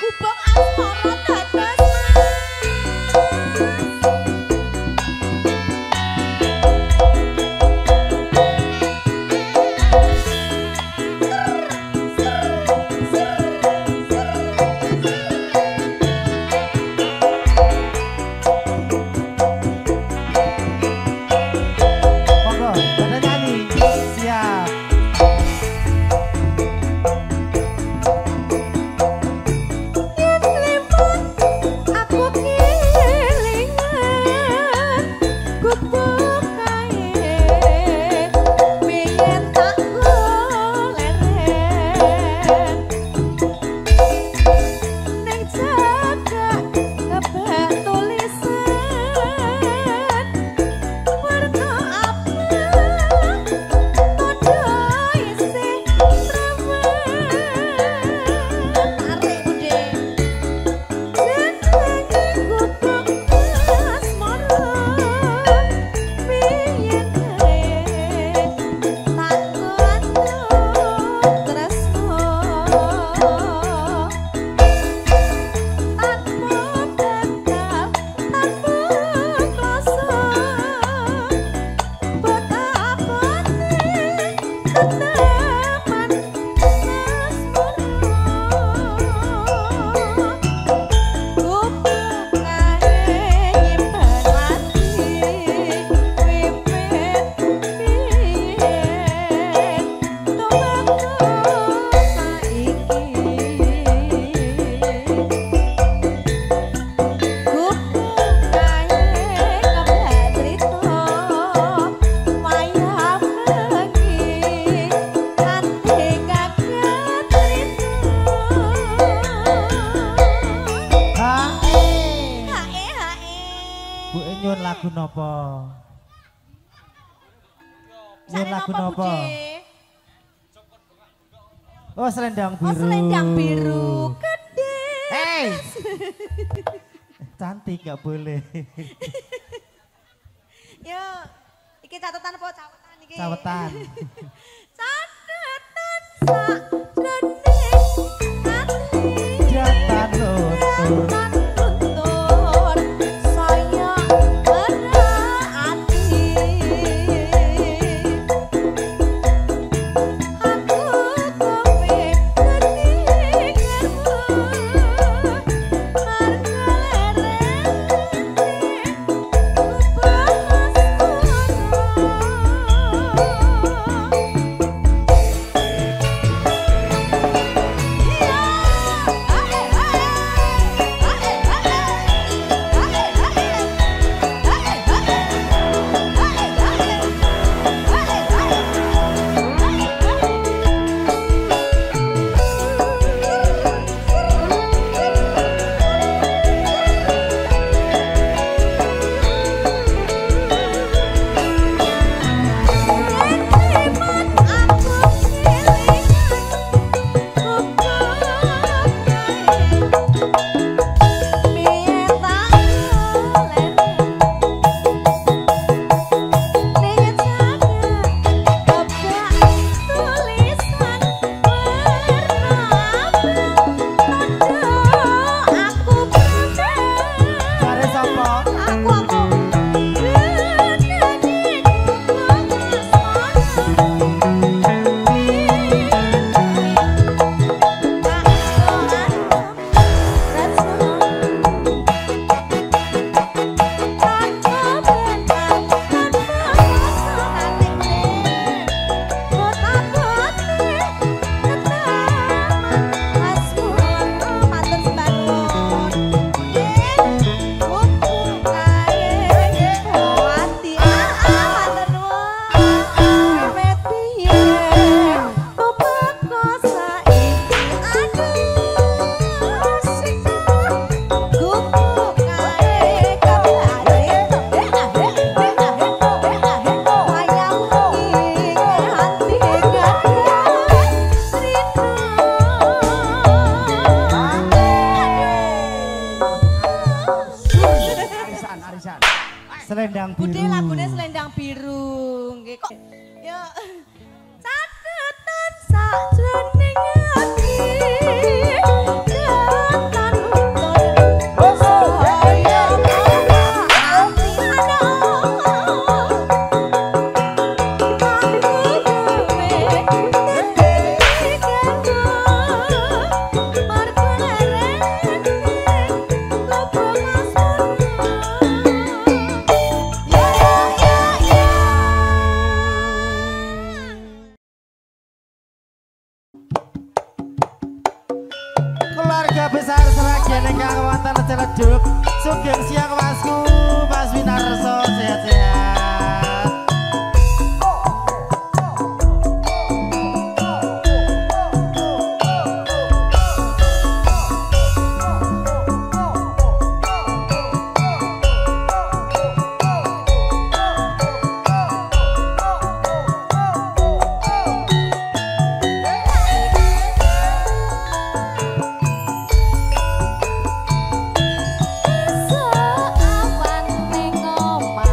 Gubeng asmara dados Monggo, pada nyanyi. Siap. aku kelingan gubuk kae biyen tak goleren ning jagat kebak tulisan warna abang padha isih remen tarik budhe Bu nyun lagu nopo? Nyun lagu nopo? Oh, selendang biru. Oh, selendang biru gede. Hey. Cantik gak boleh. Yo, iki catatan apa cawetan iki? Cawetan. Catatan sakjroning ati. Jatan luntur. Jatan luntur saya berarti. Aku kowe ketingalmu harga lereng Selendang biru. Bude lagune selendang biru. Nggih kok. Yo. Catatan sakjroning ati. Catatan besar seragian ingkang wonten Ciledug. Sugeng siang Masku, Mas Winarso, sehat-sehat. Awan ning omah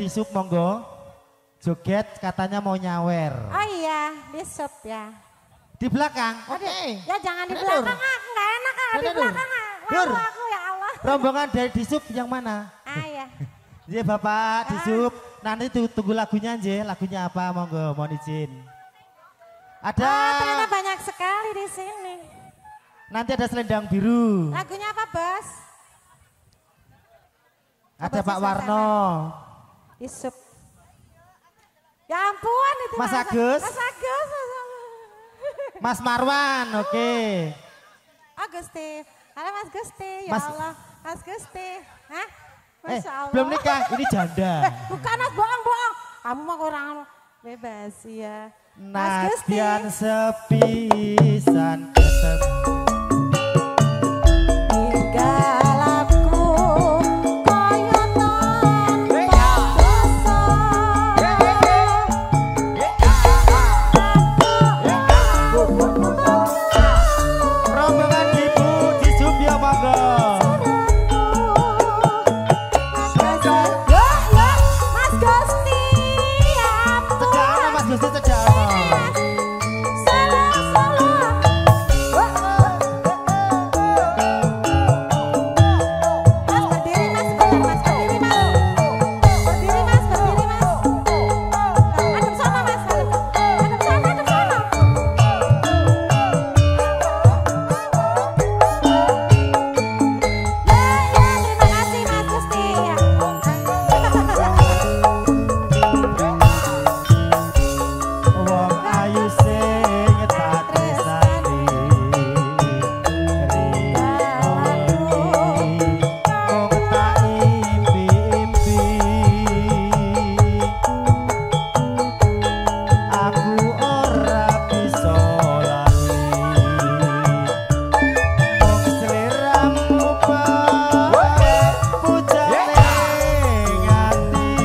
sub monggo. Joget katanya mau nyawer. Oh iya, di sub ya. Di belakang. Oke. Ya jangan di belakang, nggak enak di belakang. Dur. Aku ya Allah. Rombongan dari di sub yang mana? Ah ya. Iya Bapak di sub. Nanti tunggu lagunya aja. Lagunya apa monggo mohon izin. Ada. Oh, ternyata banyak sekali di sini. Nanti ada selendang biru. Lagunya apa, Bos? Ada Pak Warno. Di sub. Ya ampun itu Mas Agus. Mas Agus. Mas Marwan, oke. Oh Gusti. Halo Mas Gusti, ya Mas- Allah. Mas Gusti. Hah? Masya Allah. Belum nikah, ini janda. Bukan Mas, bohong-bohong. Kamu mah kurang bebas ya. Mas Gusti. Nadian sepisan ketemu. Tinggalku koyo tanpa Rombongan ibu di sub ya monggo. Mas Gusti, ya ampun. Cedakno Mas Gusti cedakno. Wong ayu sing tak tresnani. Wong tak impi-impi. Aku ora bisa lali. Wong sliramu bae pujane ngati.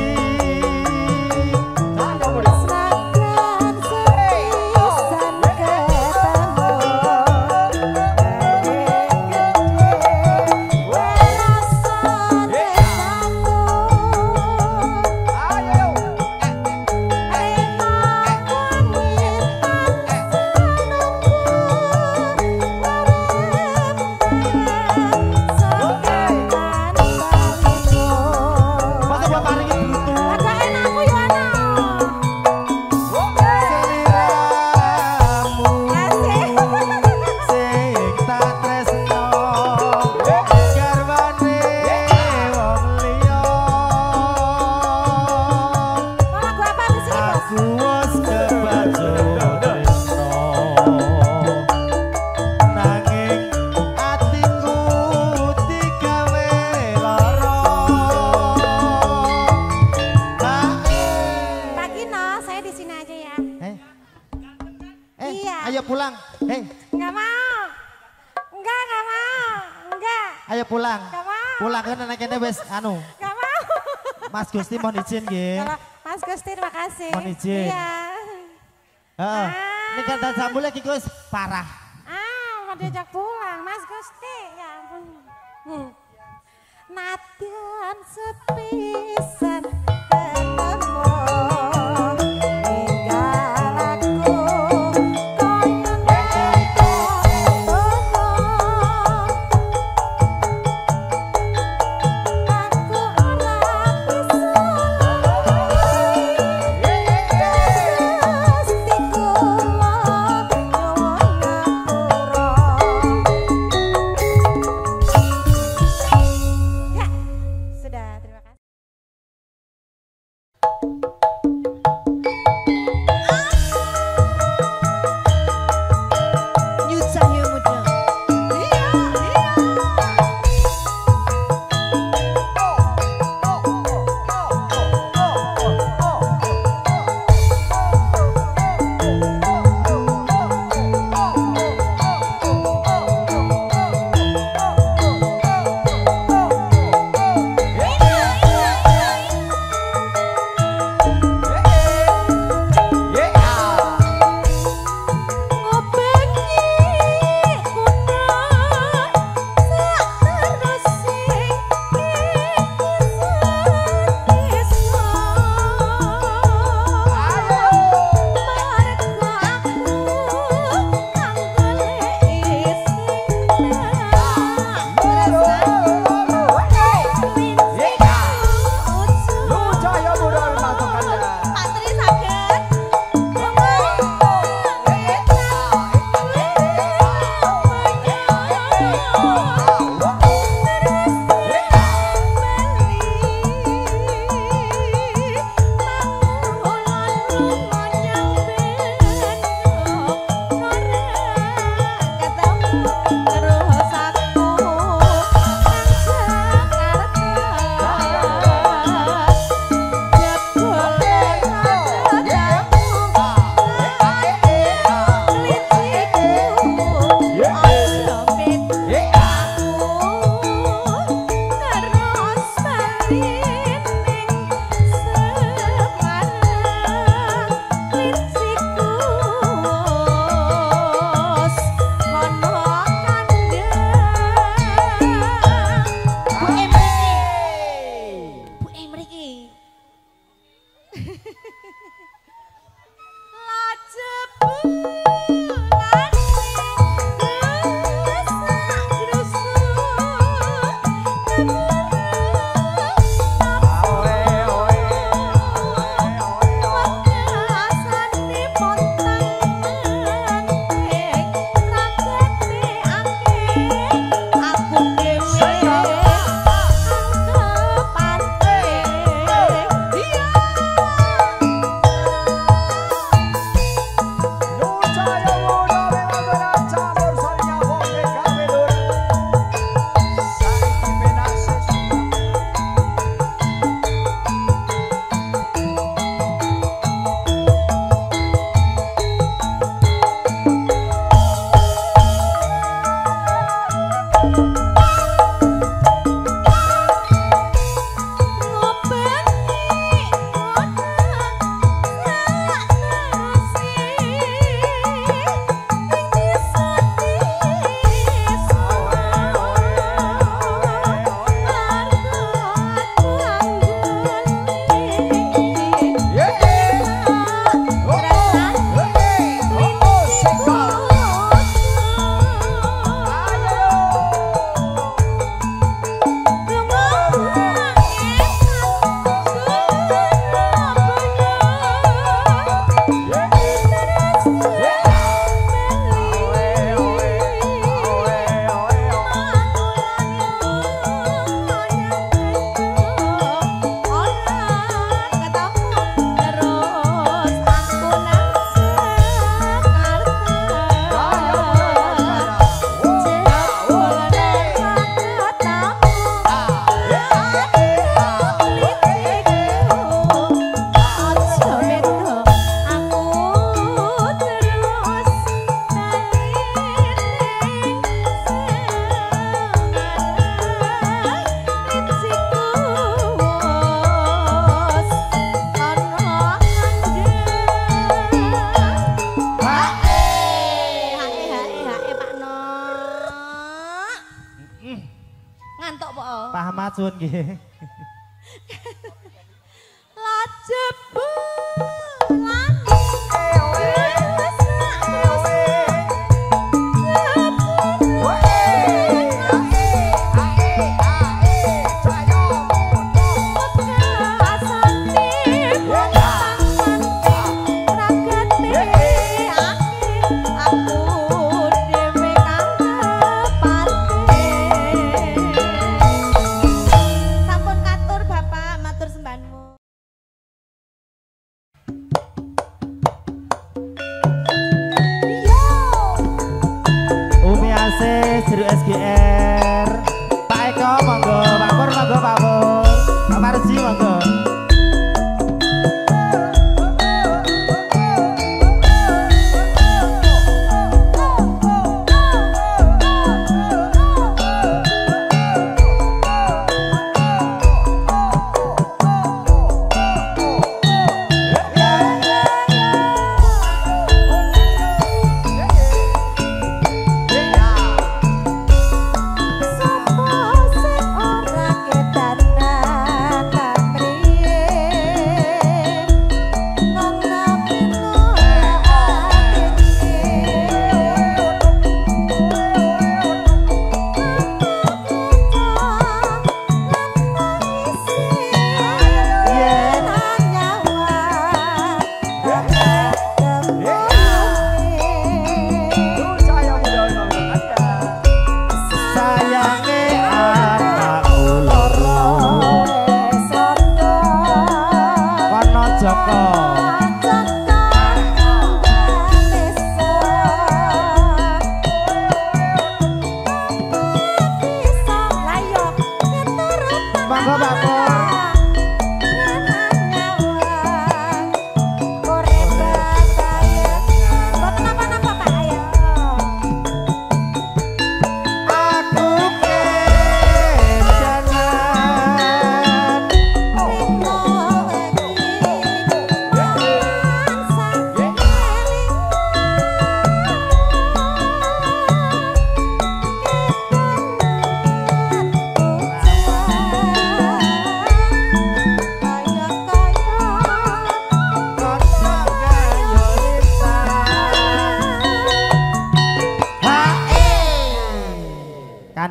Masa bapak paringi brutu. Sliramu sing tak tresno garwane wong liya. Aku wis kebaco tresno nanging atiku digawe lara. Pak Gino, saya di sini aja ya. Iya. Ayo pulang. Nggak mau. Nggak mau. Nggak. Ayo pulang. Nggak mau. Pulang kan anak kene wis anu. Nggak mau. Mas Gusti mohon izin nggih. Kalau Mas Gusti terima kasih. Mohon izin. Iya. Heeh. Ini kan dan sambul lagi guys parah. Mau diajak pulang Mas Gusti. Ya ampun. Nadian sepisan Suwun nggih. Lajebu Jeruk SGR Pak Eko monggo, Pak Pur monggo, Pak Pur, Pak Marji monggo.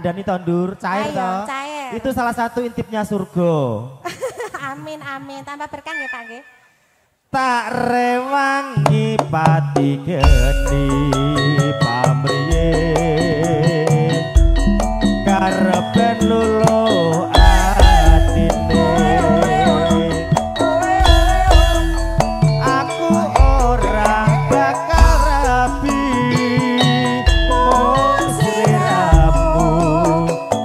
kandhani tondur cair Ayo, toh. cair. Itu salah satu intipnya surga. Amin amin. Tambah berkah nggih Pak nggih. Tak rewangi pati geni pamriye karepen luluh atine aku ora bakal rabi mung sliramu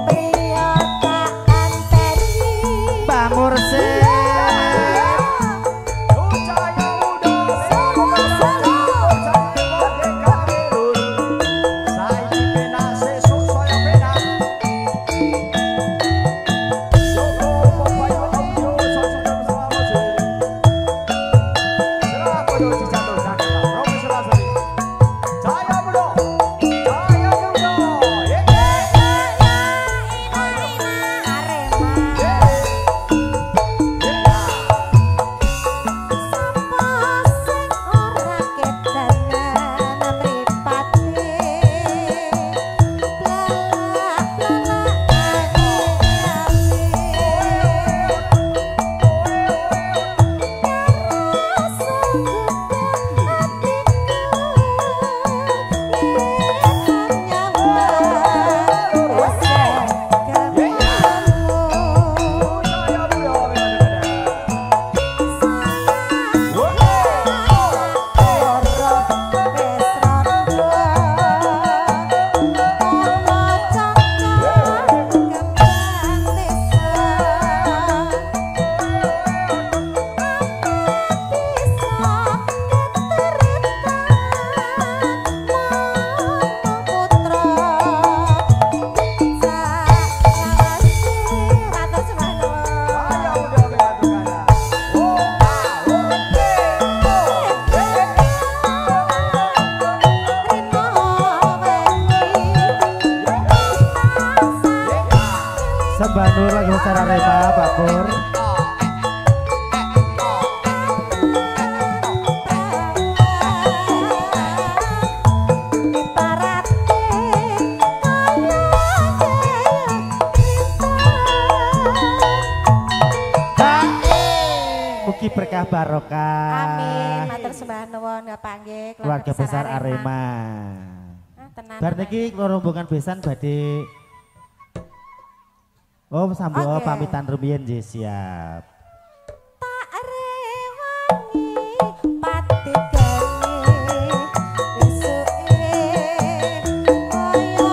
Priya tak anteni. pamur Sembah Nur lagi secara Rema Pak Pur. Mugi berkah barokah. Amin. Matur sembah nuwun Bapak nggih. Keluarga besar Arema. Bar niki rombongan besan badhe. Oh sambil pamitan rumiyin nggih siap. Tak rewangi pati geni isuke koyo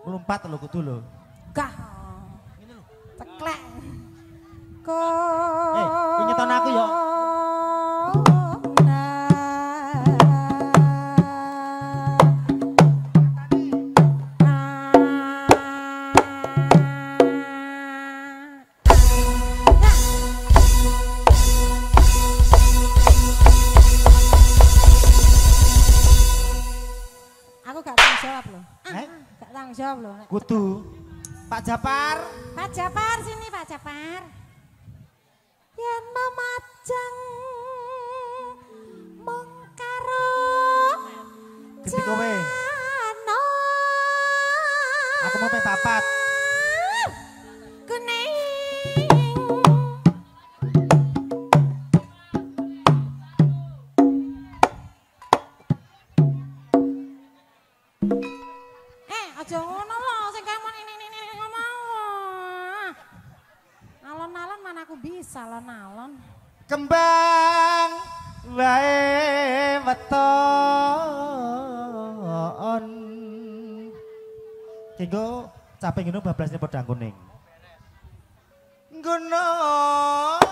Melompat lho kudu lho. Gah. Ceklek. Ko. Ingetan aku yo. Aku gak tanggung jawab loh. Gak tanggung jawab loh. Kudu. Pak Japar. Pak Japar sini Pak Japar. Yen mamajeng mung karo Genti kowe. Jano. Aku mau pe papat. Kuning. Aja ngono lho, sing kamu ini ngomong. Alon-alon mana aku bisa alon-alon. Kembang wae weton. Kenggo caping ngono bablasnya padang kuning. Gunung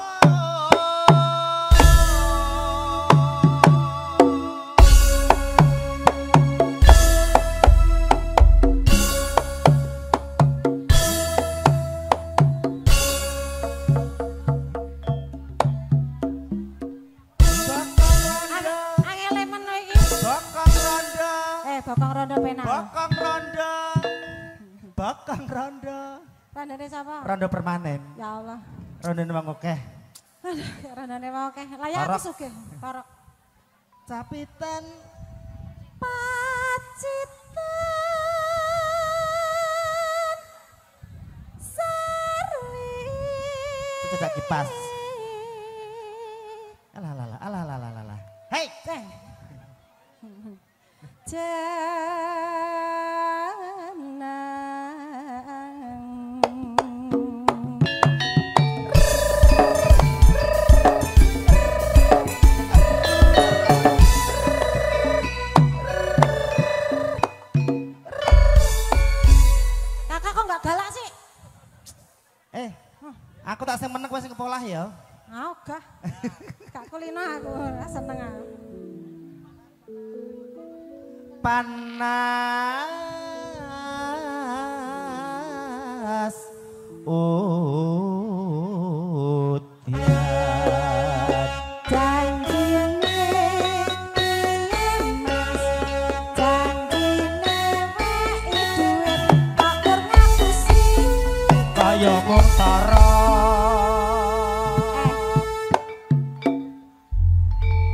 rondo penal. Bakang rondo. Bakang rondo. Rondone sapa? Rondo permanen. Ya Allah. Rondo memang oke. Rondone wae oke. Lah ya aku sugih. Torok. Capitan Pacitan Sarwi. itu tidak kipas. Alah. Hei. Kakak kok nggak galak sih? Aku tak sing meneng kowe sing kepolah ya. Gak. Gak kulino aku, seneng aku. Panas udian Janjine lemas, janjine wei duit, pakur ngapusi. kaya mungtara.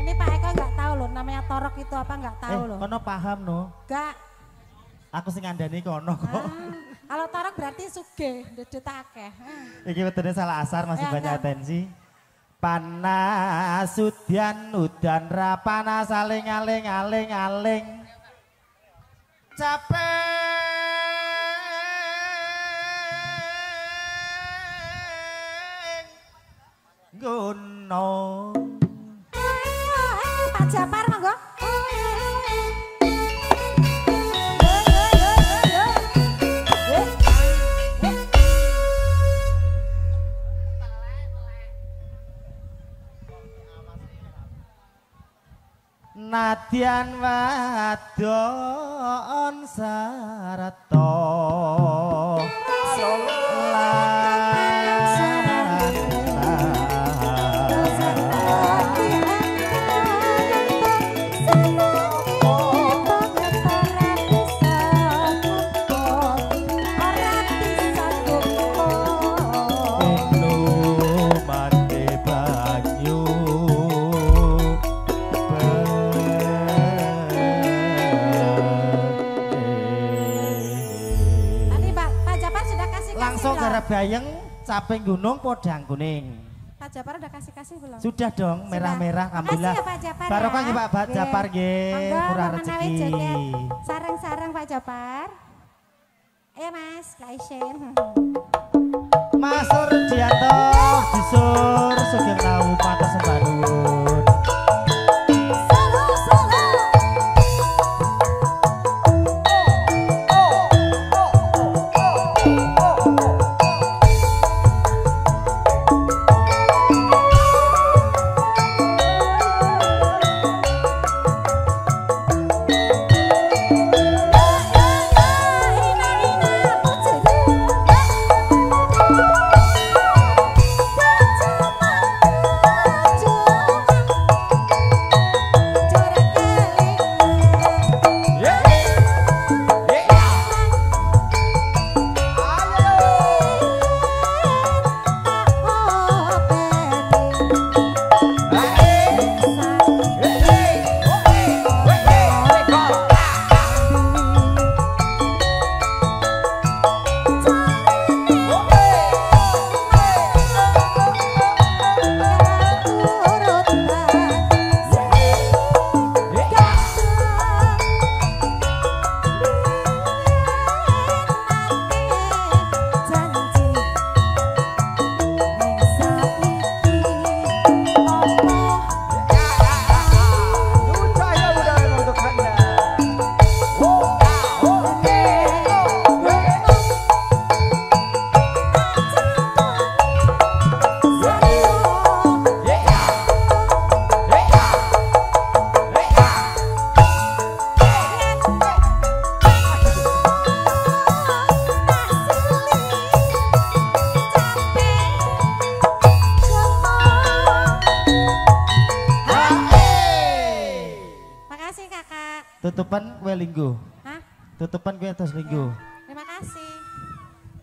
Ini Pak Eko nggak tahu loh, namanya torok itu apa nggak tahu loh. Kono paham no. Gak. Aku sing ngandani kono kok. Kalau torok berarti sugih, duit akeh. Iki betulnya salah asar masih Ya, banyak enggak. atensi. Panas udan rapana saling aling capek gunung. Pak Japar monggo. Nadyan wadon sarata langsung garap bayeng caping gunung podang kuning. Pak Japar udah kasih belum? Sudah dong, merah-merah alhamdulillah. Makasih ya Pak Japar. Barokah nggih Pak Nggih. Japar nggih, Monggo, murah menawi rezeki. joget sarang-sarang Pak Japar. Ayo Mas, Laisen. Mas Surdianto disur sugeng tahu matur sembah nuwun. Solo. Tutupan kue linggo. Hah? tutupan kuwi atus linggo. Terima kasih.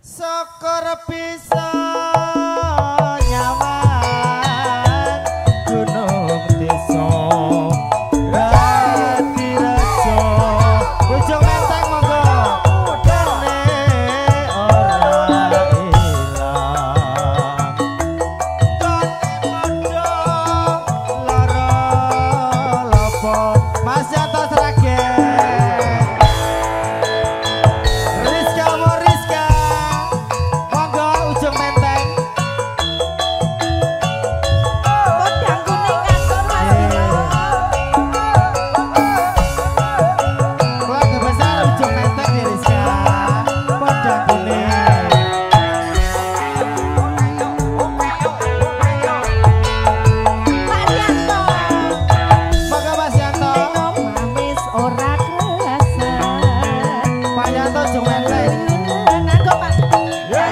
Syukur bisa nyaman gunung desa hati reso ujung menteng monggo dene ora ilang kone padha lara lopo Mas Yanto Sragen Rizka Moriska monggo ujung menteng Podang kuning kantor Mas Bino. keluarga besar ujung menteng ya Rizka Podang kuning Pak Rianto. monggo Mas Yanto Mamis ora kerasa. Pak Yanto ujung menteng Nganggo Pak. ya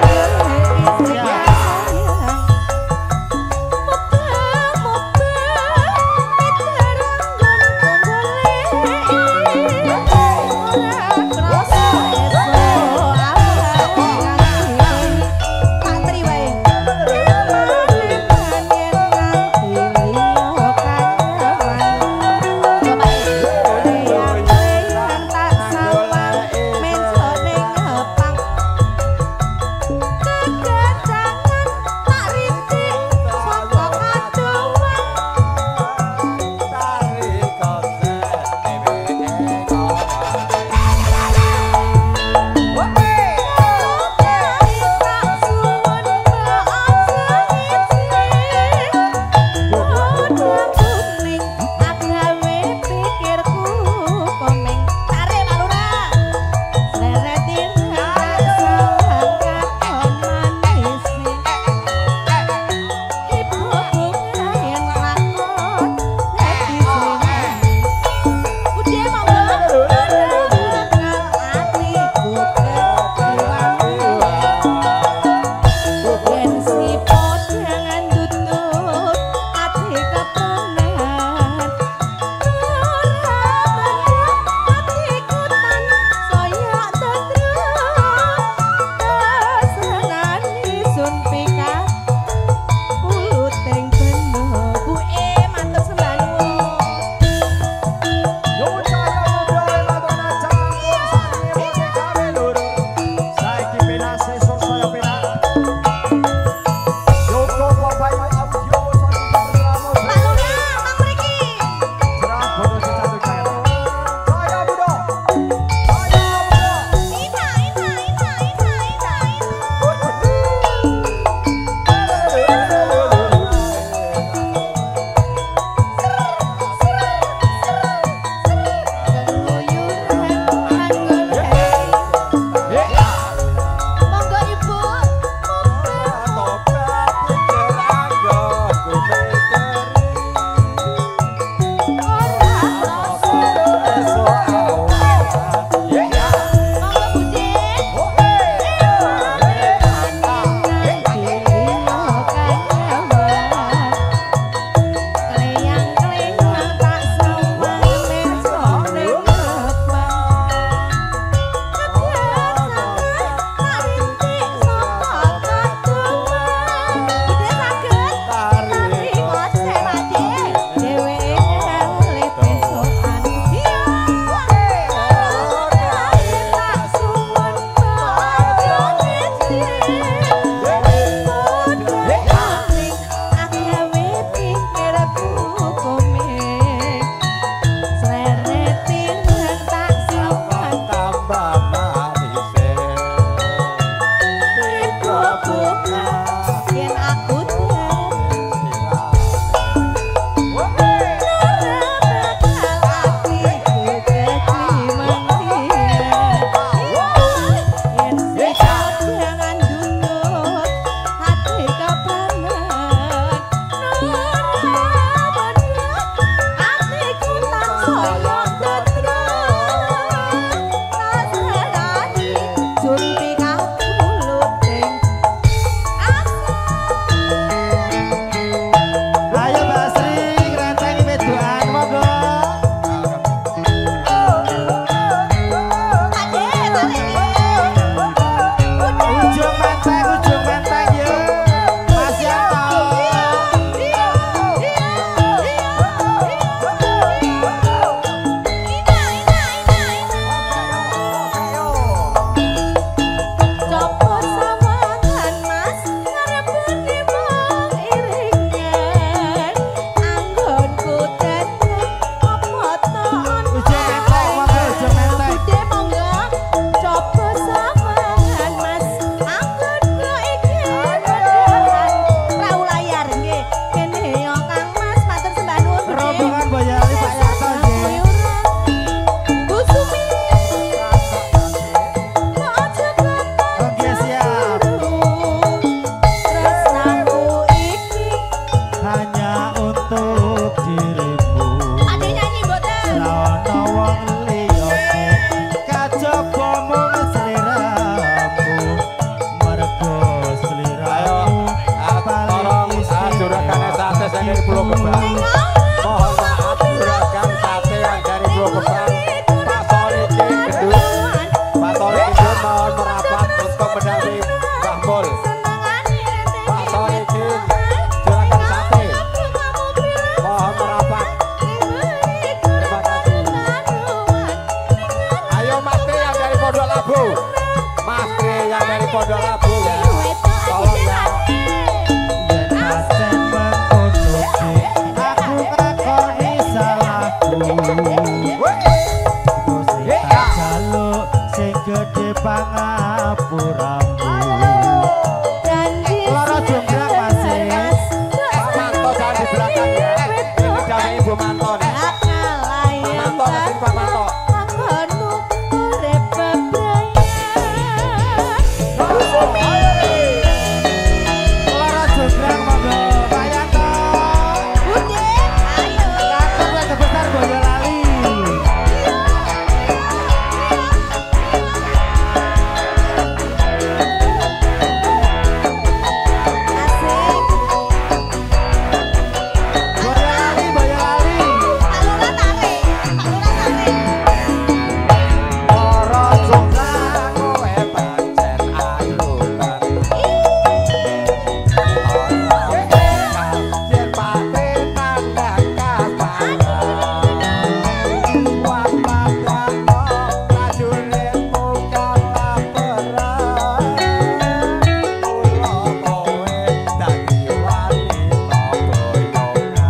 Pondok Labu. Mas Tri yang dari Pondok Labu ya. Tolong ya. Yen pancen mengkono aku ngakoni salahku. Musik tak jaluk sing gedhe pangapuramu. Loro jonggrang Mas. Pak Manto jangan di belakang ya. Ini dari Ibu Manto nih. Pak Manto nanti Pak Manto. Loro jonggrang monggo Pak Yanto. Kantor Keluarga Besar Boyolali. Boyolali, Boyolali. Loro jonggrang kowe pancen ayutan. Yen pate tandang kapalan. Wah padano prajuritmu kalaperan. Kula kowe dadi wanita boyongan.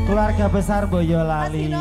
Keluarga Besar Boyolali.